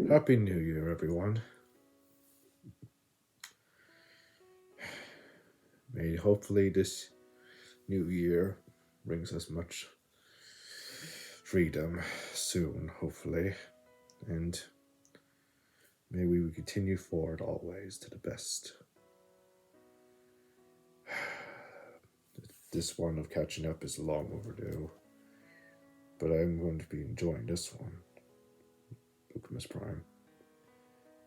Happy New Year, everyone. May hopefully this new year brings us much freedom soon, hopefully. And may we continue forward always to the best. This one of catching up is long overdue, but I'm going to be enjoying this one. Optimus Prime.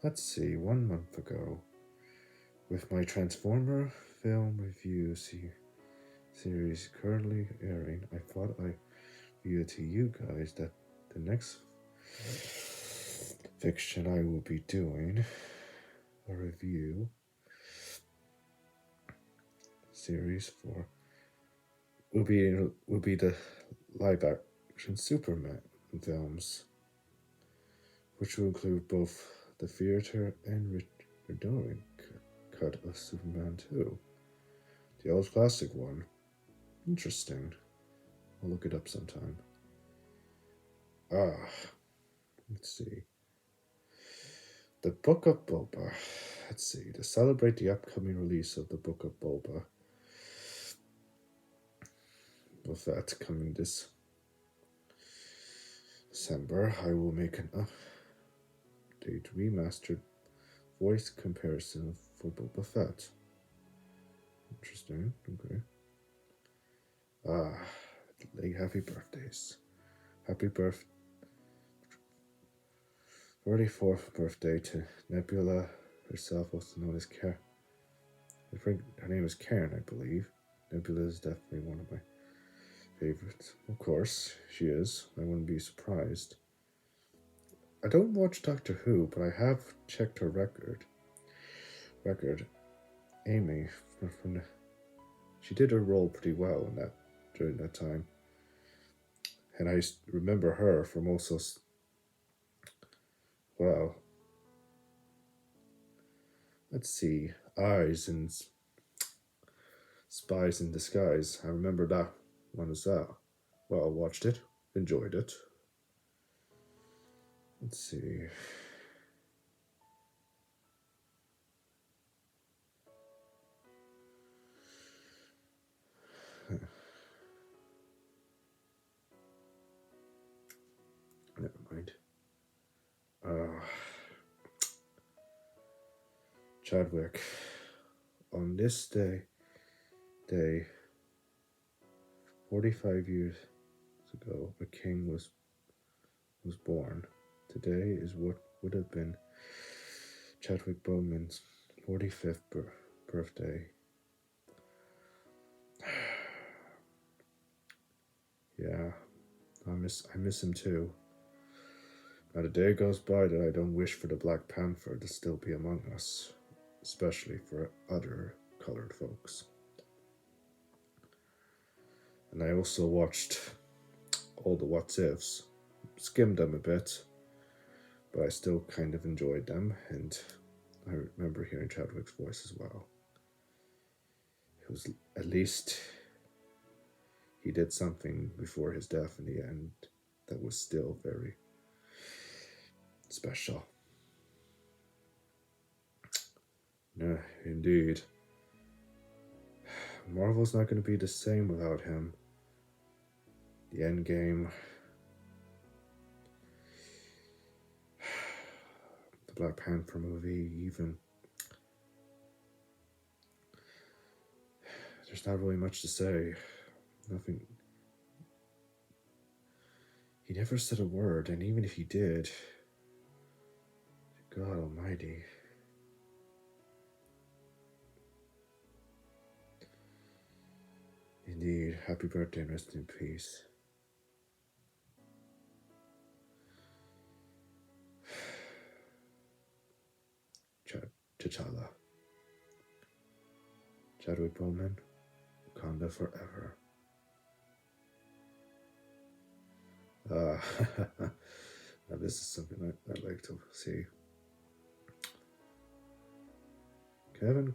Let's see, 1 month ago, with my Transformer film review series currently airing, I thought I'd reveal to you guys that the next fiction I will be doing a review series for will be the live action Superman films, which will include both the theater and redoing cut of Superman 2, the old classic one. Interesting. I'll look it up sometime. Let's see. The Book of Boba. Let's see. To celebrate the upcoming release of the Book of Boba, with that coming this December, I will make an update remastered voice comparison for Boba Fett. Interesting. Okay. Happy birthdays. Happy 44th birthday to Nebula herself, also known as Karen. I think her name is Karen, I believe. Nebula is definitely one of my favorites. Of course, she is. I wouldn't be surprised. I don't watch Doctor Who, but I have checked her record. Amy, she did her role pretty well during that time. And I remember her from also, well, let's see, Eyes and Spies in Disguise. I remember that one as well. Well, I watched it, enjoyed it. Let's see. Never mind. Chadwick. On this day, 45 years ago, a king was born. Today is what would have been Chadwick Boseman's 45th birthday. Yeah, I miss him too. Not a day goes by that I don't wish for the Black Panther to still be among us, especially for other colored folks. And I also watched all the What Ifs, skimmed them a bit, but I still kind of enjoyed them, and I remember hearing Chadwick's voice as well. It was, at least, he did something before his death in the end that was still very special. No, indeed. Marvel's not going to be the same without him. The Endgame, the Black Panther movie, even. There's not really much to say. Nothing. He never said a word, and even if he did, God almighty. Indeed, happy birthday and rest in peace. T'Challa. Chadwick Boseman, Wakanda forever. Now this is something I'd like to see. Kevin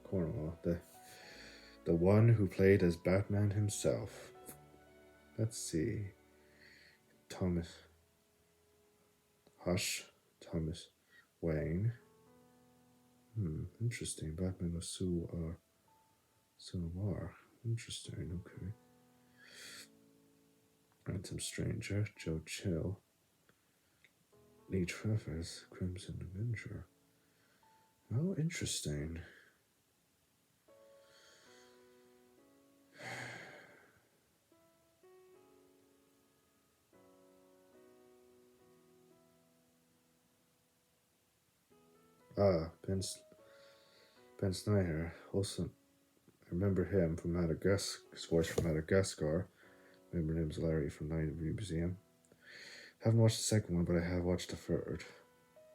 Cornwall, the one who played as Batman himself. Let's see. Thomas Hush, Thomas Wayne. Interesting. Batman was Sue Mar. Interesting, okay. Phantom Stranger, Joe Chill. Lee Travers, Crimson Avenger. Oh, interesting. Ben Snyder. Also, I remember him from Madagascar. His voice from Madagascar. I remember him as Larry from Night at the Museum. Haven't watched the second one, but I have watched the third.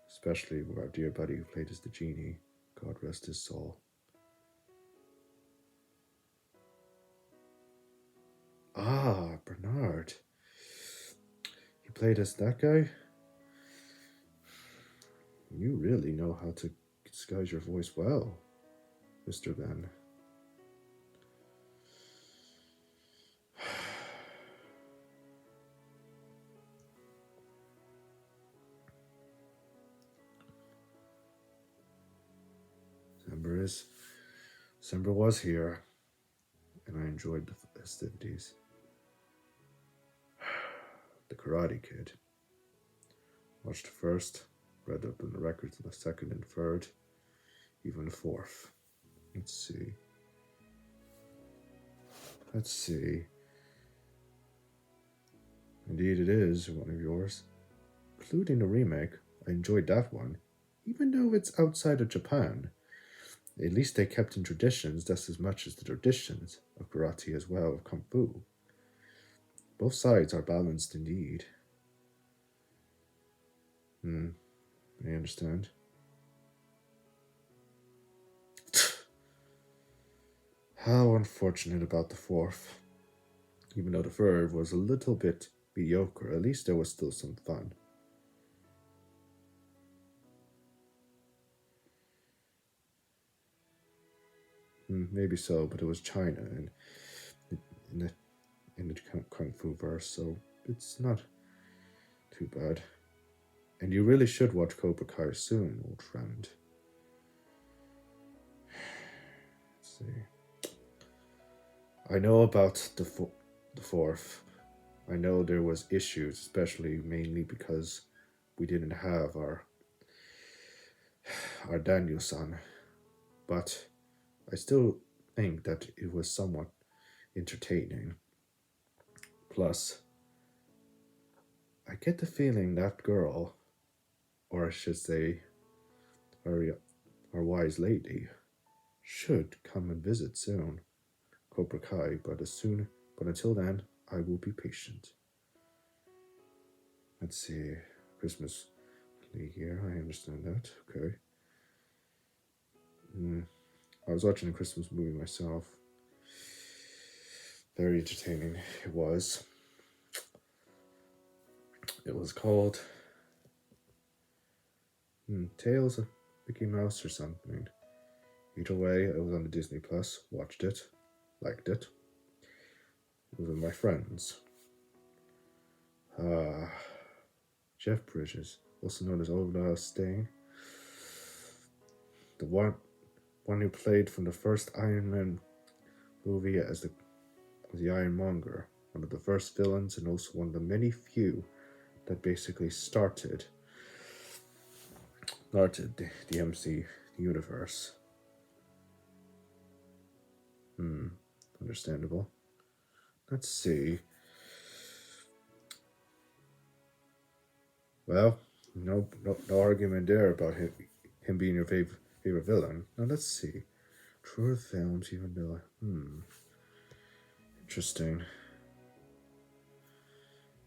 Especially with our dear buddy who played as the genie. God rest his soul. Bernard. He played as that guy? You really know how to disguise your voice well, Mr. Ben. December was here, and I enjoyed the festivities. The Karate Kid. Watched the first, read up on the records in the second and third, even the fourth. Let's see. Indeed it is one of yours. Including the remake. I enjoyed that one. Even though it's outside of Japan. At least they kept in traditions just as much as the traditions of karate as well of kung fu. Both sides are balanced indeed. I understand. How unfortunate about the fourth. Even though the third was a little bit mediocre, at least there was still some fun. Maybe so, but it was China and in the kung fu verse, so it's not too bad. And you really should watch Cobra Kai soon, old friend. Let's see. I know about the fourth. I know there was issues, especially mainly because we didn't have our Daniel-san, but I still think that it was somewhat entertaining. Plus, I get the feeling that girl, or I should say, our wise lady, should come and visit soon, Cobra Kai. But until then, I will be patient. Let's see, Christmas here. I understand that. Okay. I was watching a Christmas movie myself. Very entertaining. It was. It was called Tales of Mickey Mouse or something. Either way, it was on the Disney Plus. Watched it. Liked it. It was with my friends. Jeff Bridges, also known as Ola Stain. The one who played from the first Iron Man movie as the Ironmonger. One of the first villains and also one of the many few that basically started the MC universe. Understandable. Let's see. Well, no argument there about him being your favorite villain. Now let's see. Truer films, even though interesting.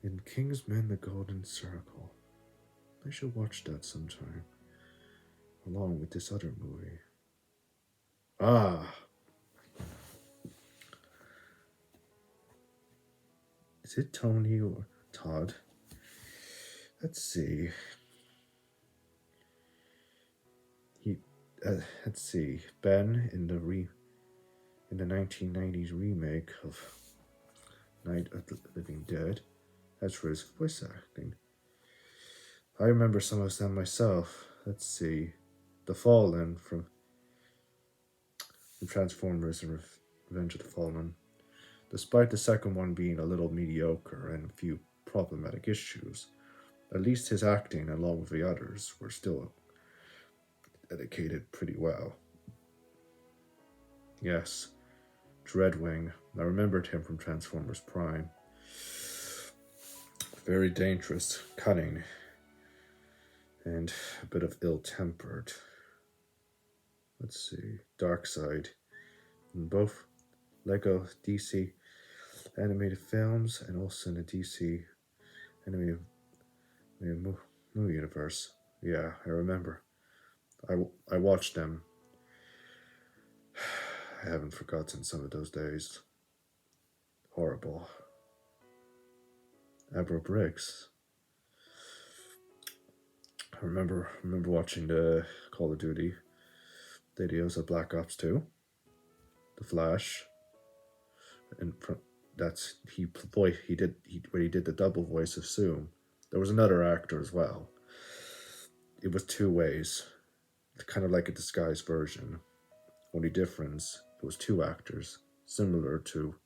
In Kingsman: The Golden Circle. I should watch that sometime. Along with this other movie. Is it Tony or Todd? Let's see. Let's see. Ben in the 1990s remake of Night of the Living Dead. That's for his voice acting. I remember some of them myself. Let's see. The Fallen from Transformers and Revenge of the Fallen. Despite the second one being a little mediocre and a few problematic issues, at least his acting, along with the others, were still dedicated pretty well. Yes, Dreadwing. I remembered him from Transformers Prime. Very dangerous, cunning, and a bit of ill-tempered. Let's see, Darkseid. In both Lego DC animated films and also in the DC animated movie universe. Yeah, I remember. I watched them. I haven't forgotten some of those days. Horrible. Abra Briggs. I remember watching the Call of Duty videos of Black Ops 2, The Flash, and that's he did when he did the double voice of Zoom. There was another actor as well. It was two ways, kind of like a disguised version. Only difference, it was two actors, similar to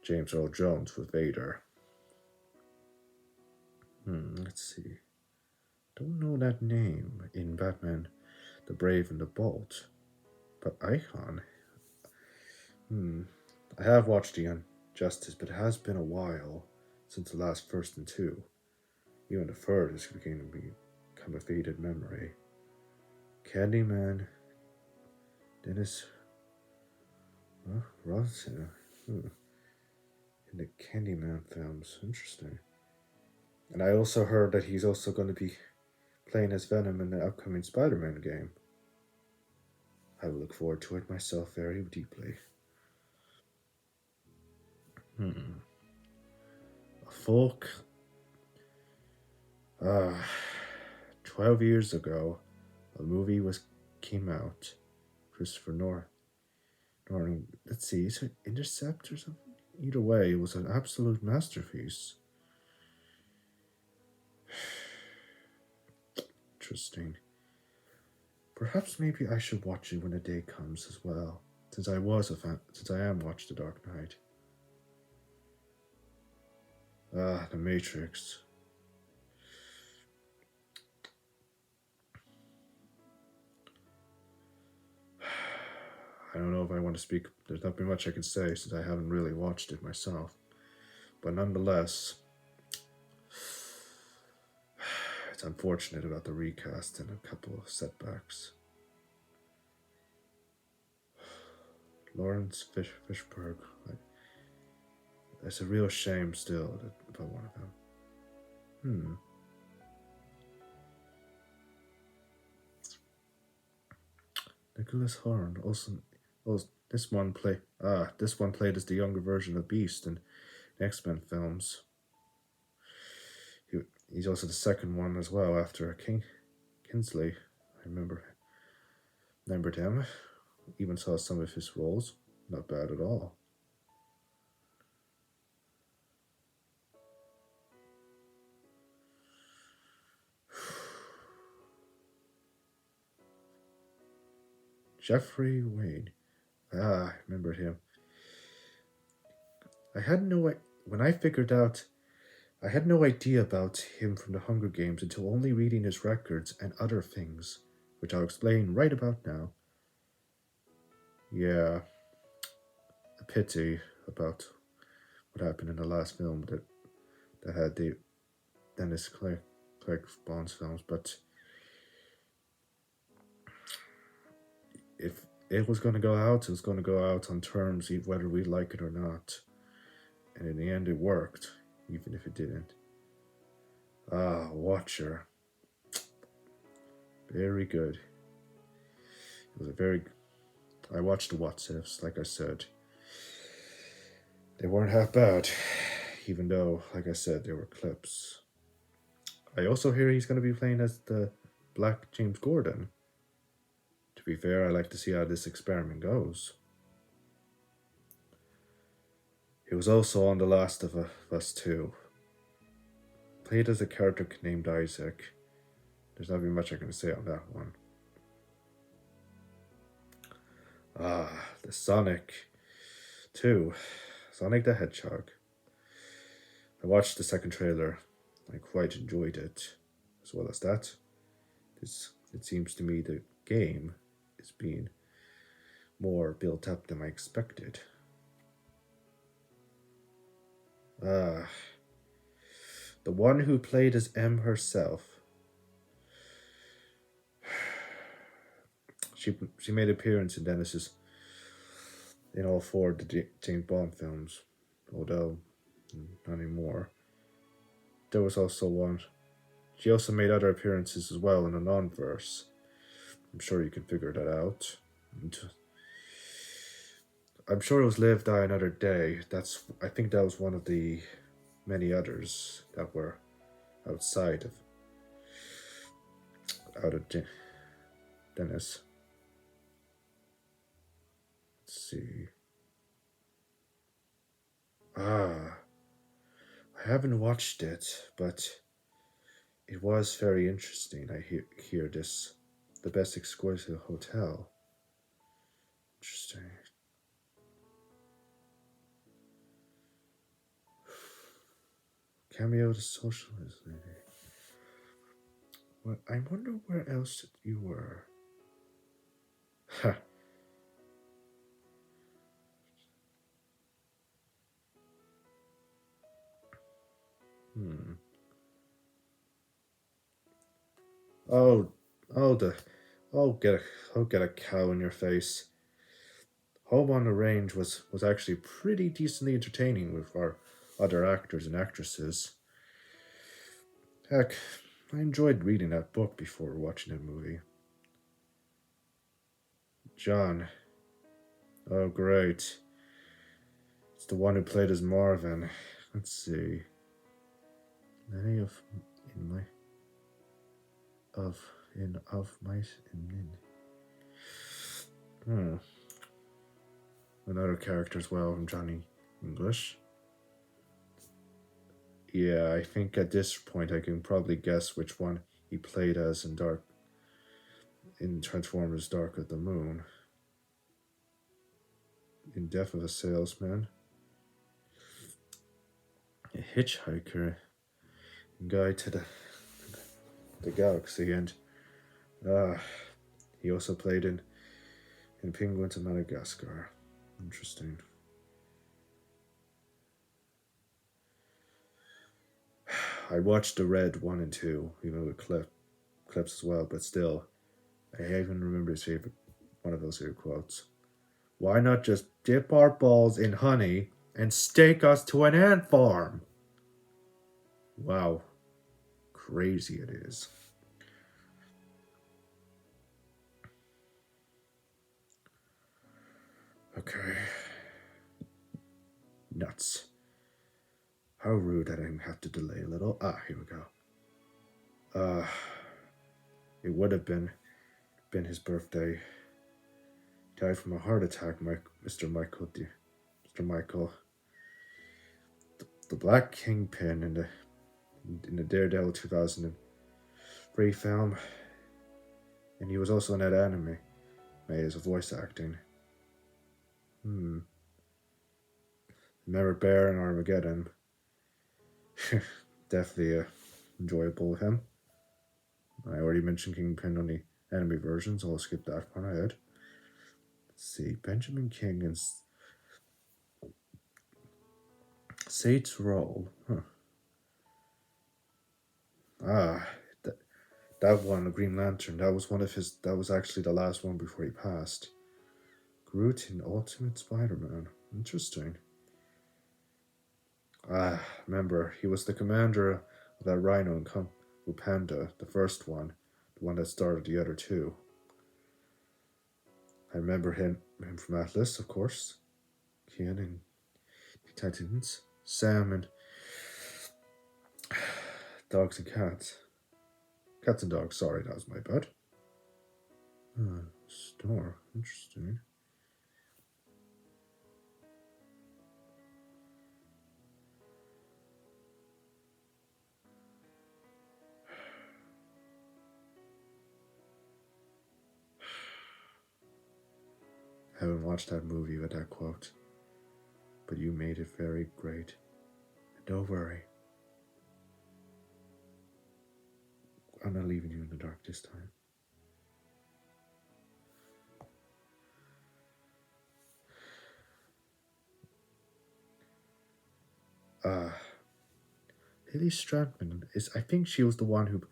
James Earl Jones with Vader. Let's see. Don't know that name in Batman, the Brave and the Bold, but Icon. I have watched The Injustice, but it has been a while since the last first and two. Even the third is beginning to become a faded memory. Candyman, Dennis Ross in the Candyman films. Interesting. And I also heard that he's also going to be playing as Venom in the upcoming Spider-Man game. I will look forward to it myself very deeply. A folk. 12 years ago, a movie came out. Christopher Nolan. Let's see, is it Intercept or something? Either way, it was an absolute masterpiece. Interesting. Perhaps maybe I should watch it when the day comes as well, since I am watched The Dark Knight. The Matrix. I don't know if I want to speak. There's not been much I can say since I haven't really watched it myself. But nonetheless, it's unfortunate about the recast and a couple of setbacks. Lawrence Fishburne. It's a real shame still about one of them. Nicholas Horn also. This one played as the younger version of Beast in X-Men films. He's also the second one as well after Kinsley. I remembered him. Even saw some of his roles. Not bad at all. Jeffrey Wade. I remembered him. I had no idea about him from the Hunger Games until only reading his records and other things, which I'll explain right about now. Yeah, a pity about what happened in the last film that had the Dennis Craig Bond's films, but if it was going to go out, it was going to go out on terms whether we like it or not. And in the end, it worked, even if it didn't. Watcher. Very good. It was I watched the What Ifs, like I said. They weren't half bad, even though, like I said, they were clips. I also hear he's going to be playing as the Black James Gordon. To be fair, I like to see how this experiment goes. He was also on The Last of Us 2. played as a character named Isaac. There's not really much I can say on that one. The Sonic 2. Sonic the Hedgehog. I watched the second trailer. I quite enjoyed it. As well as that, it seems to me the game is being more built up than I expected. The one who played as M herself. She made an appearance in Dennis's in all four of the James Bond films, although not anymore. There was also one. She also made other appearances as well in the non-verse. I'm sure you can figure that out. And I'm sure it was Live, Die Another Day. I think that was one of the many others that were outside of Dennis. Let's see. I haven't watched it, but it was very interesting. I hear this, the best exquisite hotel. Interesting. Cameo to socialist lady. Well, I wonder where else you were. Ha. Get a cow in your face. Home on the Range was actually pretty decently entertaining with our other actors and actresses. Heck, I enjoyed reading that book before watching that movie. John. Oh, great. It's the one who played as Marvin. Let's see. Many of my another character as well from Johnny English. Yeah, I think at this point I can probably guess which one he played as in Transformers Dark of the Moon. In Death of a Salesman. A Hitchhiker. Guide to the Galaxy, and he also played in Penguins of Madagascar. Interesting. I watched the Red 1 and 2, even with clips as well, but still, I even remember his favorite, one of those favorite quotes. Why not just dip our balls in honey and stake us to an ant farm? Wow. Crazy it is. Okay. Nuts. How rude that I have to delay a little. Here we go. It would have been his birthday. Died from a heart attack, Mr. Michael. The Black Kingpin in the Daredevil 2003 film. And he was also in that anime as a voice acting. Remember Bear and Armageddon. Definitely enjoyable with him. I already mentioned Kingpin on the anime version, so I'll skip that one ahead. Let's see, Benjamin King and Sate's Roll. That one, Green Lantern, that was actually the last one before he passed. Groot in Ultimate Spider-Man. Interesting. Remember, he was the commander of that Rhino in Kung Fu Panda, the first one, the one that started the other two. I remember him from Atlas, of course. Kian and Titans. Sam and Dogs and Cats. Cats and Dogs, sorry, that was my bad. Store, interesting. I haven't watched that movie with that quote, but you made it very great. Don't worry, I'm not leaving you in the dark this time. Hilly Stratman I think she was the one who.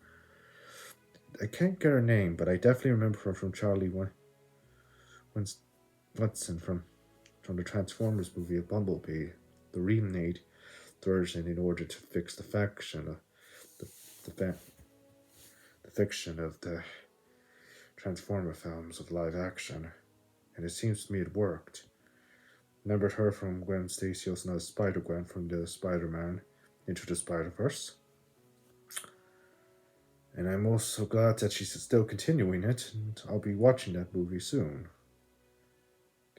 I can't get her name, but I definitely remember her from Charlie Winston from the Transformers movie of Bumblebee, the remade version in order to fix the the, the fiction of the Transformer films of live action, and it seems to me it worked. Remembered her from Gwen Stacy, also known as Spider-Gwen from the Spider-Man Into the Spider-Verse. And I'm also glad that she's still continuing it, and I'll be watching that movie soon.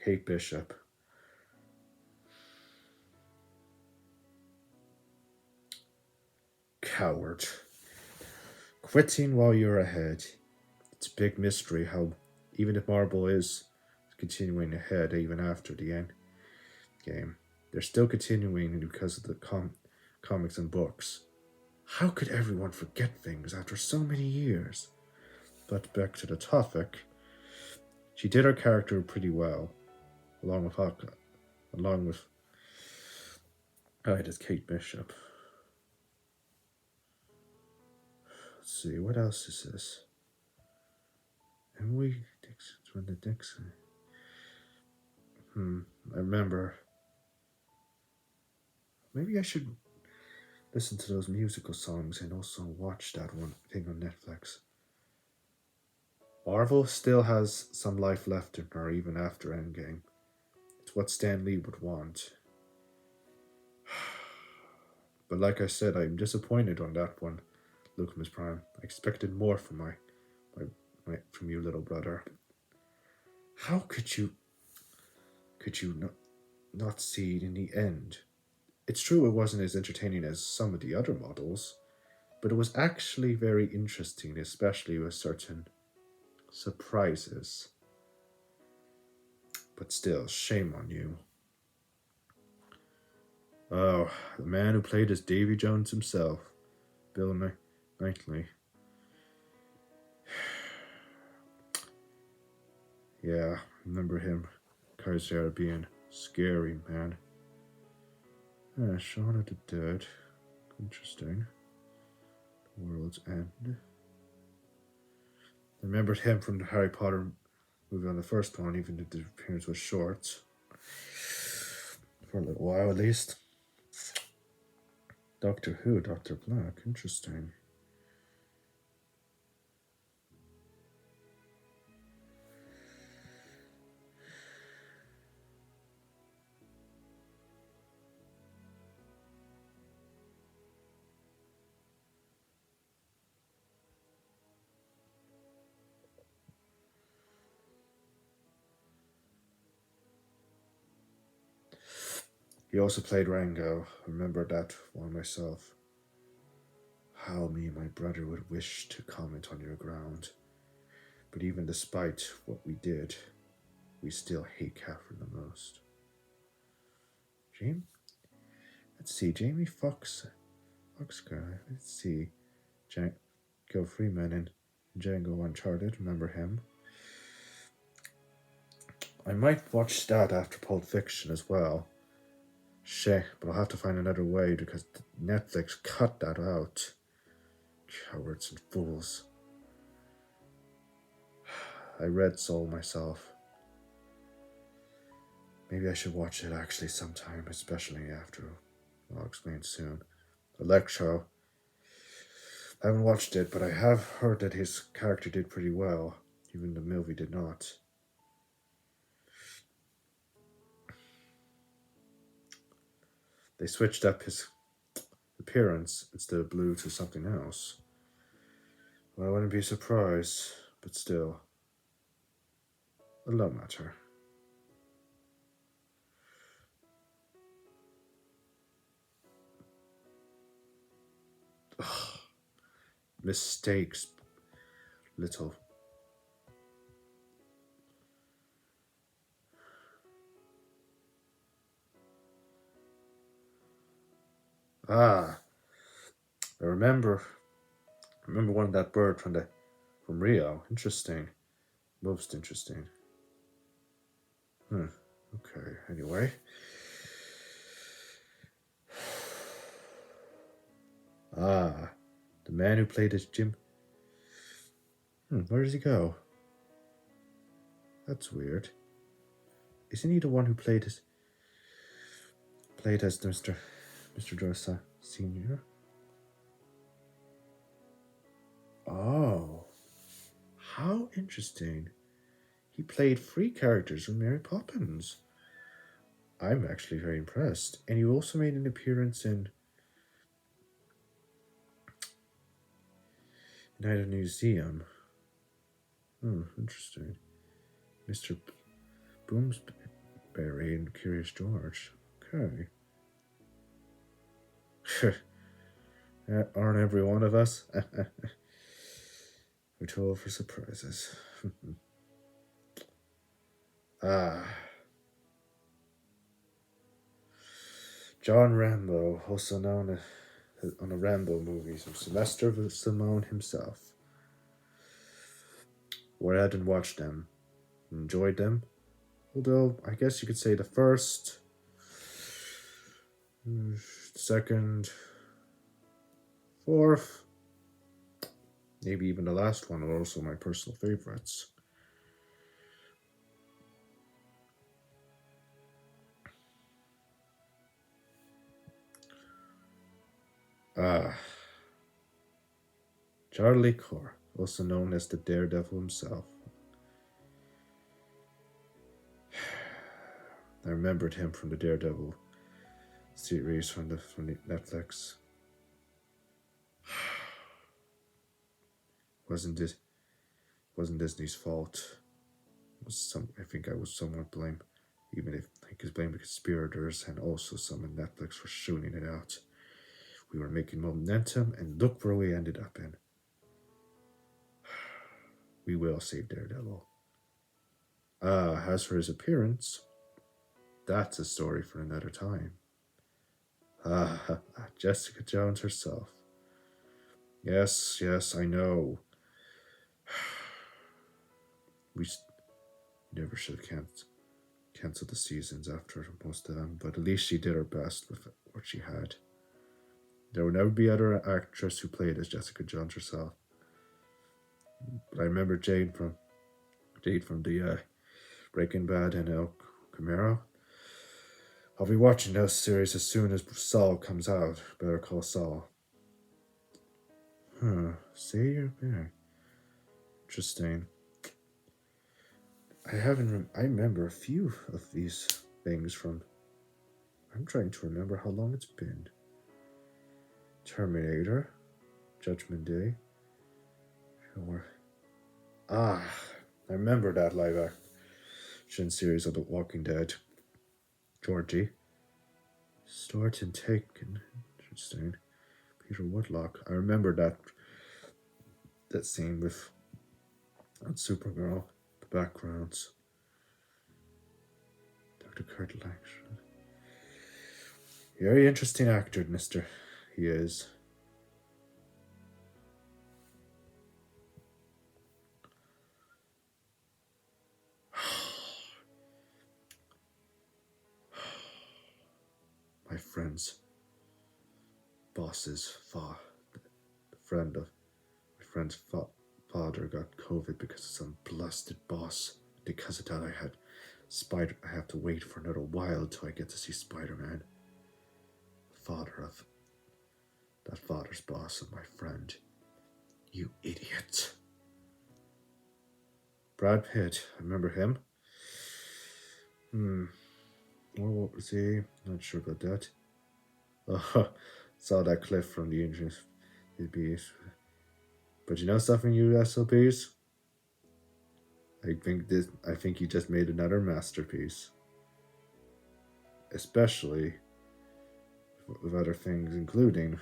Kate Bishop. Coward. Quitting while you're ahead. It's a big mystery how, even if Marvel is continuing ahead even after the end game, they're still continuing because of the comics and books. How could everyone forget things after so many years? But back to the topic, she did her character pretty well, along with Hawkeye, along with as Kate Bishop. Let's see, what else is this? Emily Dixon, Brenda Dixon. I remember. Maybe I should listen to those musical songs and also watch that one thing on Netflix. Marvel still has some life left in her even after Endgame. It's what Stan Lee would want. But like I said, I'm disappointed on that one, Lucas Prime. I expected more from from you, little brother. How could you not see it in the end? It's true it wasn't as entertaining as some of the other models, but it was actually very interesting, especially with certain surprises. But still, shame on you. Oh, the man who played as Davy Jones himself, Bill Knightley. Yeah, remember him. Kaiser being scary, man. Shaun of the Dead. Interesting. The World's End. I remembered him from the Harry Potter movie on the first one, even if the appearance was short. For a little while at least. Doctor Who, Dr. Black. Interesting. He also played Rango. I remember that one myself. How me and my brother would wish to comment on your ground. But even despite what we did, we still hate Catherine the most. Let's see, Jamie Foxx guy. Let's see, Joe Freeman and Django Uncharted. Remember him? I might watch that after Pulp Fiction as well. Shit, but I'll have to find another way because Netflix cut that out. Cowards and fools. I read Soul myself. Maybe I should watch it actually sometime, especially after. I'll explain soon. Electro. I haven't watched it, but I have heard that his character did pretty well, even the movie did not. They switched up his appearance instead of blue to something else. Well, I wouldn't be surprised, but still. A low matter. Ugh. Mistakes, little. Ah, I remember. One of that bird from Rio. Interesting. Most interesting. Okay. Anyway. Ah, the man who played as Jim. Where does he go? That's weird. Isn't he the one who played as Mr. Drosa Senior? Oh, how interesting! He played three characters in Mary Poppins. I'm actually very impressed. And he also made an appearance in Night of the Museum. Interesting. Mr. Bloomsbury and Curious George. Okay. Aren't every one of us? We're told for surprises. Ah. John Rambo, also known on the Rambo movies, from Sylvester Stallone himself. Went out and watched them. Enjoyed them. Although, I guess you could say the first, second, fourth, maybe even the last one are also my personal favorites. Charlie Core, also known as the Daredevil himself. I remembered him from the Daredevil series from the Netflix. Wasn't Disney's fault. I think I was somewhat blamed, even if I could blame the conspirators and also some in Netflix for shooting it out. We were making momentum, and look where we ended up in. We will save Daredevil. As for his appearance, that's a story for another time. Jessica Jones herself. Yes, I know. We never should have canceled the seasons after most of them, but at least she did her best with what she had. There will never be other actress who played as Jessica Jones herself. But I remember Jade from the Breaking Bad and El Camaro. I'll be watching those series as soon as Saul comes out. Better Call Saul. Say you're back. Interesting. I remember a few of these things from. I'm trying to remember how long it's been. Terminator, Judgment Day. I remember that live action series of The Walking Dead. Georgie. Start and Taken. Interesting. Peter Woodlock. I remember that scene with Supergirl, the backgrounds. Dr. Kurt Langstrom. Very interesting actor, Mr. He is. My friend's boss's the friend's father got COVID because of some blasted boss. Because of that, I have to wait for another while till I get to see Spider-Man. That father's boss of my friend. You idiot. Brad Pitt, I remember him. What was he? Not sure about that. Saw that clip from the interest. But you know something, you SLPs? I think you just made another masterpiece. Especially with other things, including.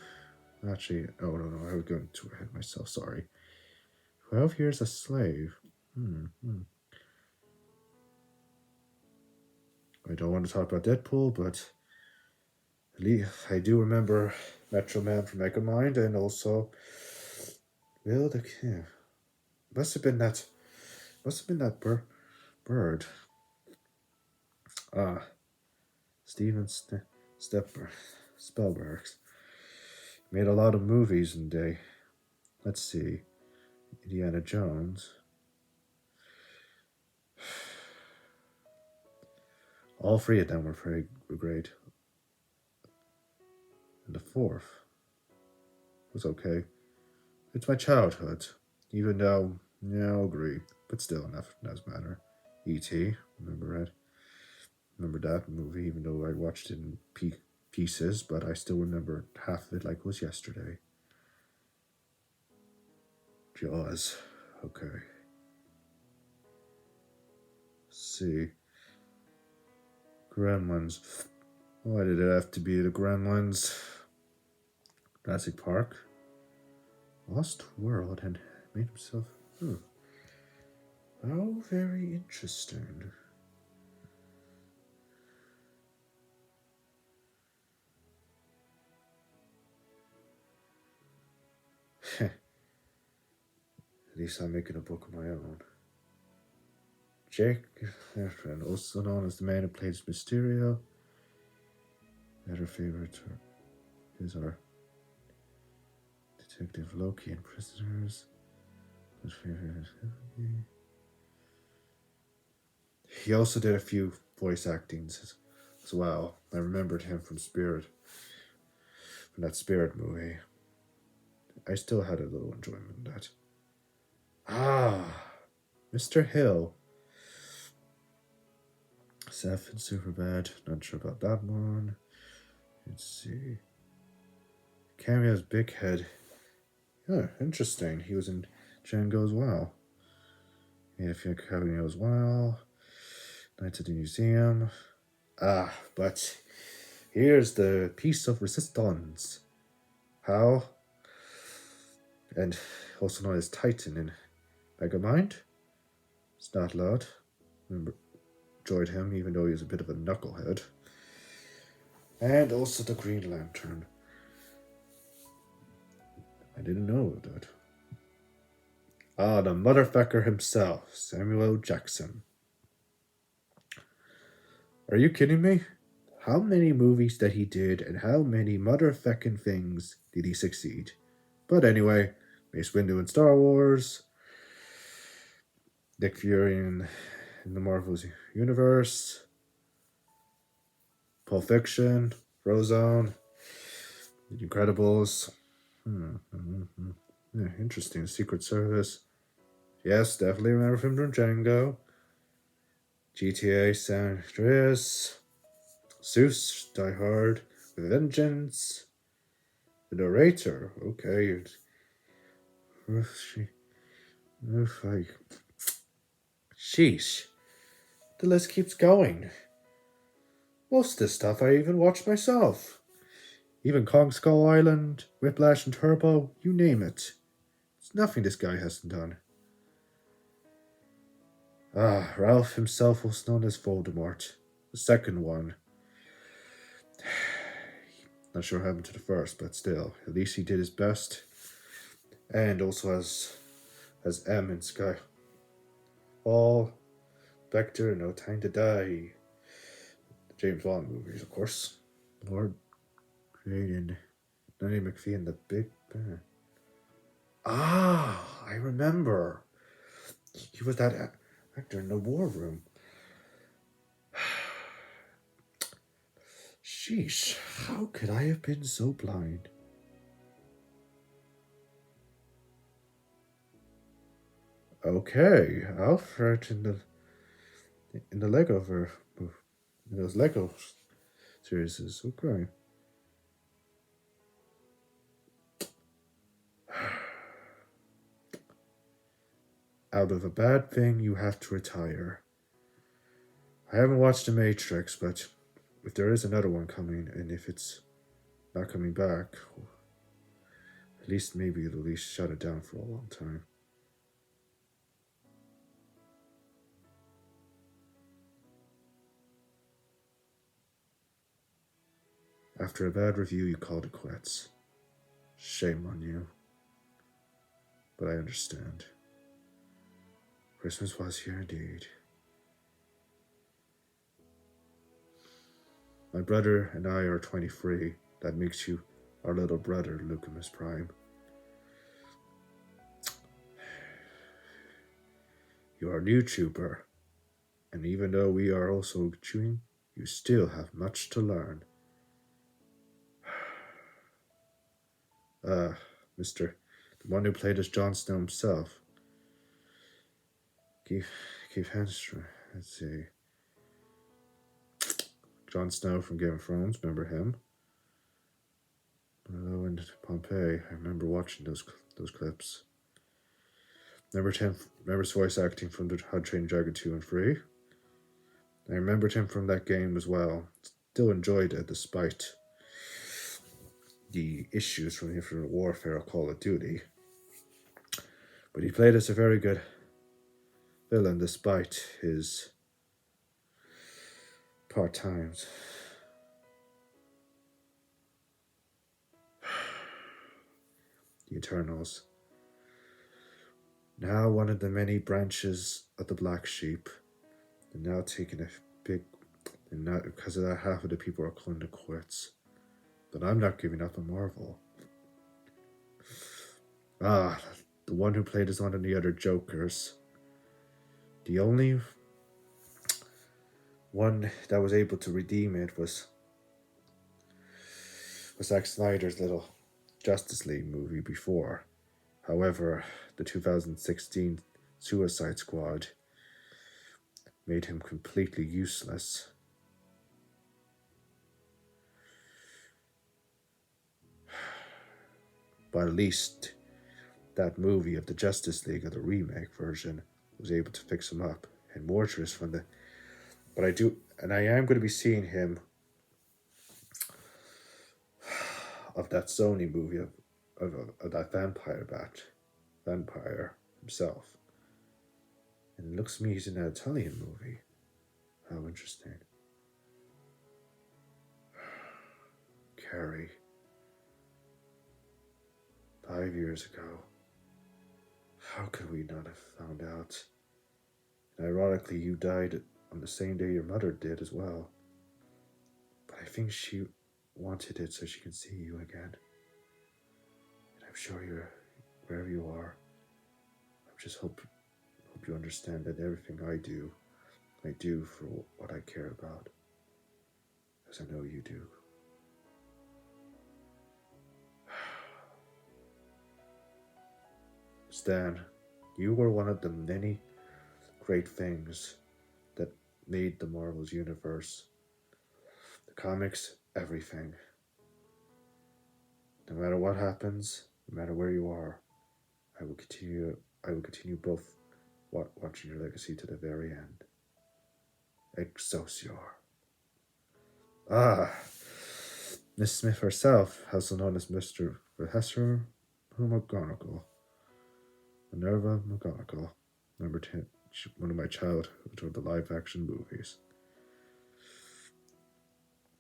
Actually, oh no, I was going too ahead myself, sorry. 12 Years a Slave. I don't want to talk about Deadpool, but I do remember Metro Man from Megamind, and also Will the King. Must have been that. Must have been that bird. Ah, Steven Spielberg made a lot of movies in day. Let's see, Indiana Jones. All three of them were great, and the fourth was okay. It's my childhood, even though I'll agree, but still, enough does matter. E.T. Remember it? Remember that movie, even though I watched it in pieces, but I still remember half of it like it was yesterday. Jaws. Okay. Let's see. Gremlins. Why did it have to be the Gremlins? Jurassic Park. Lost World and made himself. Oh, very interesting. At least I'm making a book of my own. Jake, also known as the man who plays Mysterio. Her favorite is our Detective Loki and Prisoners. His favorite. He also did a few voice actings as well. I remembered him from that Spirit movie. I still had a little enjoyment in that. Ah, Mr. Hill. Seth and Superbad. Not sure about that one. Let's see. Cameo's Big Head. Oh, interesting. He was in Django as well. Yeah, if you're cameo as well. Nights at the Museum. But here's the piece of resistance. How? And also known as Titan in Megamind. It's not loud. Remember, enjoyed him, even though he was a bit of a knucklehead. And also the Green Lantern. I didn't know that. The motherfucker himself, Samuel L. Jackson. Are you kidding me? How many movies that he did and how many motherfucking things did he succeed? But anyway, Mace Windu in Star Wars, Nick Fury in the Marvel's Universe, Pulp Fiction, Frozone, The Incredibles. Yeah, interesting. Secret Service. Yes, definitely remember him from Django. GTA San Andreas. Zeus, Die Hard, with Vengeance. The Narrator. Okay. Sheesh. The list keeps going. Most of this stuff I even watched myself. Even Kong Skull Island, Whiplash and Turbo, you name it. It's nothing this guy hasn't done. Ralph himself was known as Voldemort. The second one. Not sure what happened to the first, but still, at least he did his best. And also as M in Sky. All Vector, No Time to Die. The James Bond movies, of course. Lord created Nanny McPhee and the Big Band. I remember. He was that actor in the War Room. Sheesh, how could I have been so blind? Okay, Alfred in the Lego in those Lego series. Okay. Out of a bad thing, you have to retire. I haven't watched The Matrix, but if there is another one coming, and if it's not coming back, at least maybe it'll at least shut it down for a long time. After a bad review, you called it quits. Shame on you. But I understand. Christmas was here indeed. My brother and I are 23. That makes you our little brother, Lucamus Prime. You are a new trooper, and even though we are also chewing, you still have much to learn. Mr. The one who played as Jon Snow himself. Keith Henstra. Let's see. Jon Snow from Game of Thrones, remember him? Hello in Pompeii. I remember watching those clips. Remember his voice acting from the How to Train Your Dragon 2 and 3. I remembered him from that game as well. Still enjoyed it despite the issues from Infinite Warfare or Call of Duty. But he played as a very good villain despite his part-times. The Eternals. Now one of the many branches of the Black Sheep. They're now taking a big... And not because of that, half of the people are calling it quits. But I'm not giving up on Marvel. The one who played as one of the other Jokers. The only one that was able to redeem it was Zack Snyder's little Justice League movie before. However, the 2016 Suicide Squad made him completely useless. But at least that movie of the Justice League, of the remake version, was able to fix him up. And Mortress from the... But I am going to be seeing him of that Sony movie of that vampire himself. And it looks to me he's in an Italian movie. How interesting. Carrie. 5 years ago. How could we not have found out? And ironically, you died on the same day your mother did as well. But I think she wanted it so she can see you again. And I'm sure you're wherever you are. I just hope you understand that everything I do for what I care about. As I know you do. Stan, you were one of the many great things that made the Marvel's universe. The comics, everything. No matter what happens, no matter where you are, I will continue both watching your legacy to the very end. Excelsior. Miss Smith herself, also known as Mr. Professor McGonagall. Minerva McGonagall. Number 10. One of my childhood of the live-action movies.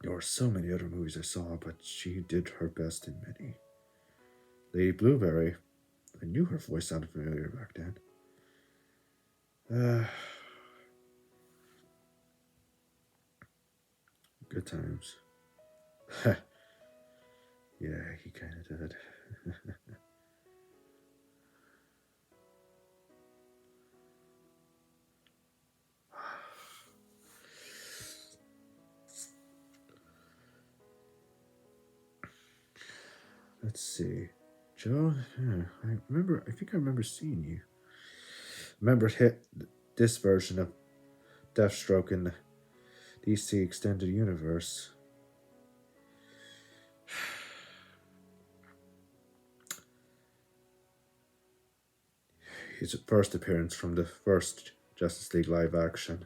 There were so many other movies I saw, but she did her best in many. Lady Blueberry. I knew her voice sounded familiar back then. Good times. Yeah, he kind of did. Let's see. Joe, I think I remember seeing you. Remember this version of Deathstroke in the DC Extended Universe. His first appearance from the first Justice League live action.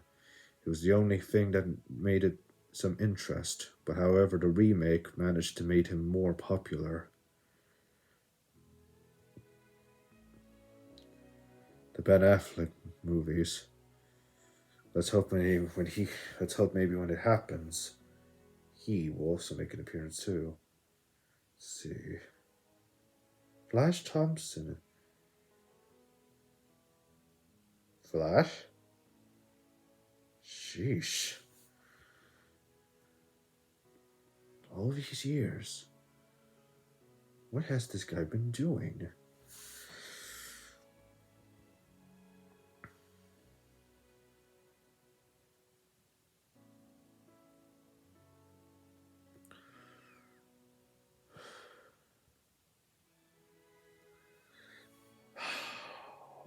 It was the only thing that made it some interest, but however the remake managed to make him more popular. The Ben Affleck movies. Let's hope maybe when it happens, he will also make an appearance too. Let's see. Flash Thompson. Flash? Sheesh. All these years. What has this guy been doing?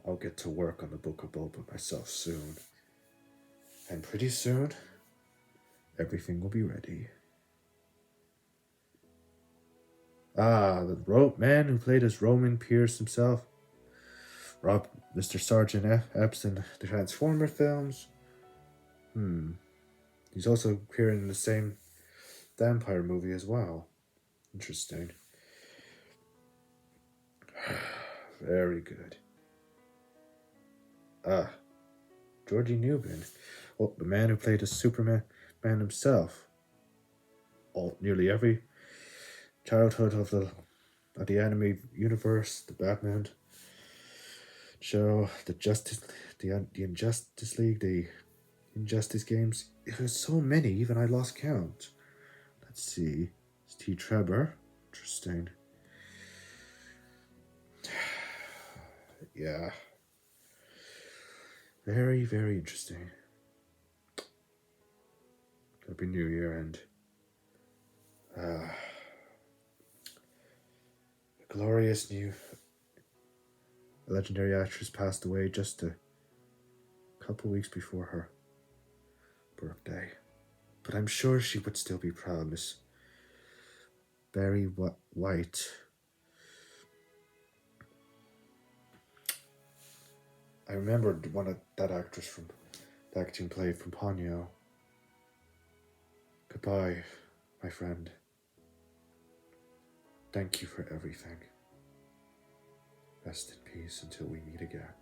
I'll get to work on the Book of Boba myself soon. And pretty soon, everything will be ready. Ah, the man who played as Roman Pierce himself. Mr. Sergeant Epps in the Transformer films. He's also appearing in the same vampire movie as well. Interesting. Very good. Ah, Georgie Newbin. Oh, the man who played as Superman himself. Nearly every childhood of the anime universe, the Batman show, the Injustice League, the Injustice games. There's so many, even I lost count. Let's see. It's T. Trevor. Interesting. Yeah. Very, very interesting. Happy New Year, and a glorious new legendary actress passed away just a couple weeks before her birthday. But I'm sure she would still be proud, Miss Barry White. I remembered that actress from the acting play from Ponyo. Goodbye, my friend. Thank you for everything. Rest in peace until we meet again.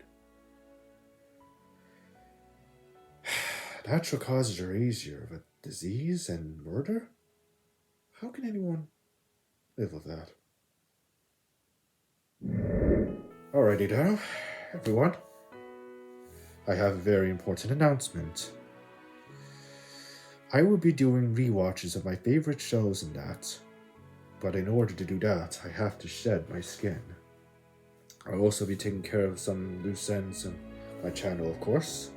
Natural causes are easier, but disease and murder? How can anyone live with that? Alrighty now, everyone. I have a very important announcement. I will be doing rewatches of my favorite shows and that, but in order to do that, I have to shed my skin. I'll also be taking care of some loose ends on my channel, of course.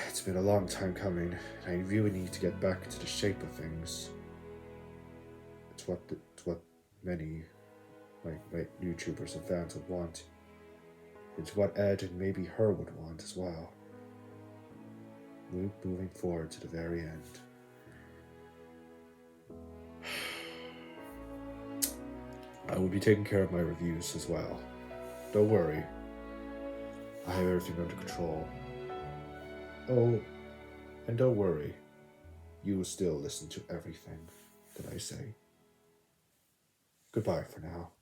It's been a long time coming, and I really need to get back into the shape of things. It's what many my YouTubers and fans would want. It's what Ed and maybe her would want as well. Moving forward to the very end. I will be taking care of my reviews as well. Don't worry. I have everything under control. Oh, and don't worry. You will still listen to everything that I say. Goodbye for now.